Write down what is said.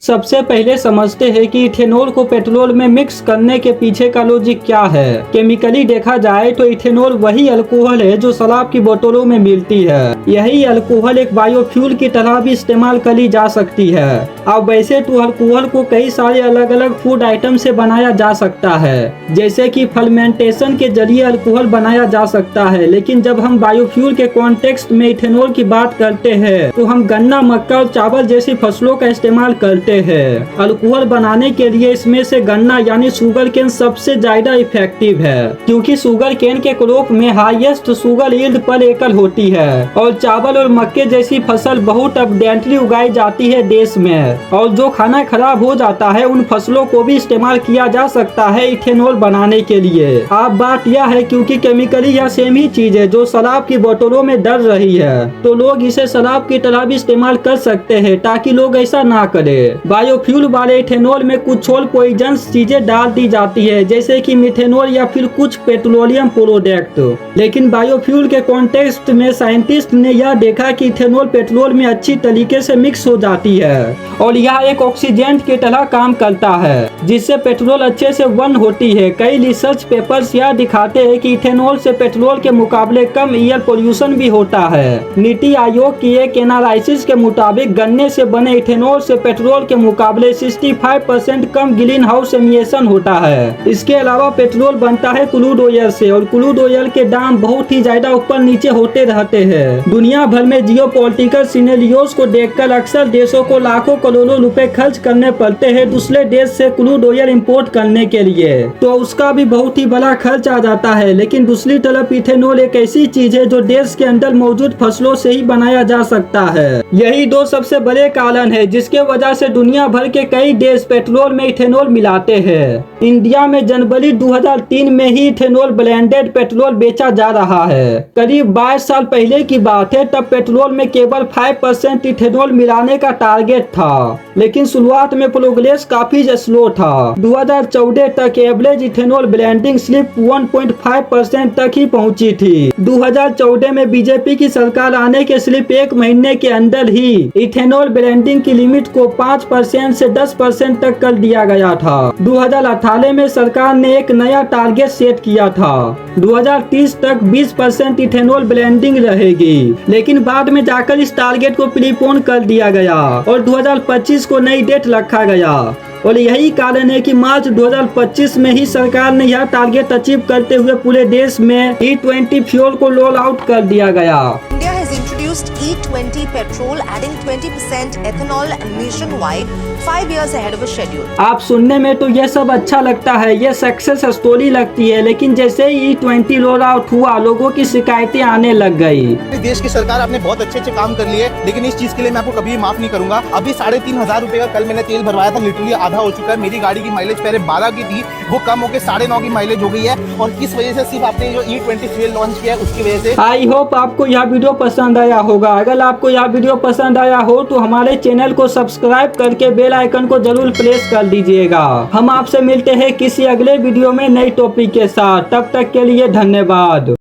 सबसे पहले समझते हैं कि इथेनॉल को पेट्रोल में मिक्स करने के पीछे का लॉजिक क्या है। केमिकली देखा जाए तो इथेनॉल वही अल्कोहल है जो शराब की बोतलों में मिलती है। यही अल्कोहल एक बायोफ्यूल की तरह भी इस्तेमाल करी जा सकती है। अब वैसे तो अल्कोहल को कई सारे अलग अलग फूड आइटम से बनाया जा सकता है, जैसे कि फर्मेंटेशन के जरिए अल्कोहल बनाया जा सकता है। लेकिन जब हम बायोफ्यूल के कॉन्टेक्स्ट में इथेनॉल की बात करते हैं तो हम गन्ना, मक्का और चावल जैसी फसलों का इस्तेमाल करते हैं। अल्कोहल बनाने के लिए इसमें से गन्ना यानी शुगर केन सबसे ज्यादा इफेक्टिव है, क्योंकि शुगर केन के क्रॉप में हाईएस्ट शुगर यील्ड पर एकड़ होती है और चावल और मक्के जैसी फसल बहुत अबडेंटली उगाई जाती है देश में। और जो खाना खराब हो जाता है उन फसलों को भी इस्तेमाल किया जा सकता है इथेनॉल बनाने के लिए। अब बात यह है क्योंकि केमिकली यह सेम ही चीज है जो शराब की बोतलों में डल रही है, तो लोग इसे शराब की तरह भी इस्तेमाल कर सकते हैं ताकि लोग ऐसा ना करें। बायोफ्यूल वाले इथेनॉल में कुछ और पॉइजनस चीजें डाल दी जाती है, जैसे कि मिथेनॉल या फिर कुछ पेट्रोलियम प्रोडक्ट। लेकिन बायोफ्यूल के कॉन्टेक्स्ट में साइंटिस्ट ने यह देखा कि इथेनॉल पेट्रोल में अच्छी तरीके से मिक्स हो जाती है और यह एक ऑक्सीजन की तरह काम करता है, जिससे पेट्रोल अच्छे से बर्न होती है। कई रिसर्च पेपर्स यह दिखाते हैं कि इथेनॉल से पेट्रोल के मुकाबले कम एयर पोल्यूशन भी होता है। नीति आयोग की एक एनालिसिस के मुताबिक गन्ने से बने इथेनॉल से पेट्रोल के मुकाबले 65% कम ग्रीन हाउस एमिशन होता है। इसके अलावा पेट्रोल बनता है क्रूड ऑयल से और क्रूड ऑयल के दाम बहुत ही ज्यादा ऊपर नीचे होते रहते हैं। दुनिया भर में जियोपॉलिटिकल सिनेरियोस को देखकर अक्सर देशों को लाखों करोड़ों रुपए खर्च करने पड़ते हैं दूसरे देश से क्रूड ऑयल इंपोर्ट करने के लिए, तो उसका भी बहुत ही बड़ा खर्च आ जाता है। लेकिन दूसरी तरफ इथेनॉल एक ऐसी चीज है जो देश के अंदर मौजूद फसलों से ही बनाया जा सकता है। यही दो सबसे बड़े कारण है जिसके वजह से दुनिया भर के कई देश पेट्रोल में इथेनॉल मिलाते हैं। इंडिया में जनवरी 2003 में ही इथेनॉल ब्लेंडेड पेट्रोल बेचा जा रहा है। करीब 22 साल पहले की बात है, तब पेट्रोल में केवल 5% इथेनॉल मिलाने का टारगेट था, लेकिन शुरुआत में प्रोग्रेस काफी स्लो था। 2014 तक एवरेज इथेनॉल ब्लेंडिंग सिर्फ 1.5% तक ही पहुंची थी। 2014 में बीजेपी की सरकार आने के सिर्फ एक महीने के अंदर ही इथेनॉल ब्लेंडिंग की लिमिट को 5% से 10% तक कर दिया गया था। 2018 में सरकार ने एक नया टारगेट सेट किया था, 2030 तक 20% इथेनॉल ब्लेंडिंग रहेगी, लेकिन बाद में जाकर इस टारगेट को प्रीपोन कर दिया गया और 2025 को नई डेट रखा गया। और यही कारण है कि मार्च 2025 में ही सरकार ने यह टारगेट अचीव करते हुए पूरे देश में E20 फ्यूल को रोल आउट कर दिया गया। India has introduced E20 petrol, adding 20% ethanol nationwide, 5 years ahead of schedule. आप सुनने में तो ये सब अच्छा लगता है, ये सक्सेस स्टोरी लगती है, लेकिन जैसे ही E20 रोल आउट हुआ लोगों की शिकायतें आने लग गई। देश की सरकार आपने बहुत अच्छे काम कर लिए, लेकिन इस चीज के लिए मैं आपको कभी माफ नहीं करूंगा। अभी 3,500 रुपए का कल मैंने तेल भरवाया था, लिटरली आधा हो चुका है। मेरी गाड़ी की माइलेज पहले 12 की थी, वो कम होकर 9.5 की माइलेज हो गई है, और किस वजह से? सिर्फ आपने जो E20 फ्यूल लॉन्च किया है उसकी वजह से। आई होप आपको यह वीडियो पसंद आया होगा। अगर आपको यह वीडियो पसंद आया हो तो हमारे चैनल को सब्सक्राइब करके बेल आइकन को जरूर प्रेस कर दीजिएगा। हम आपसे मिलते हैं किसी अगले वीडियो में नई टॉपिक के साथ। तब तक के लिए धन्यवाद।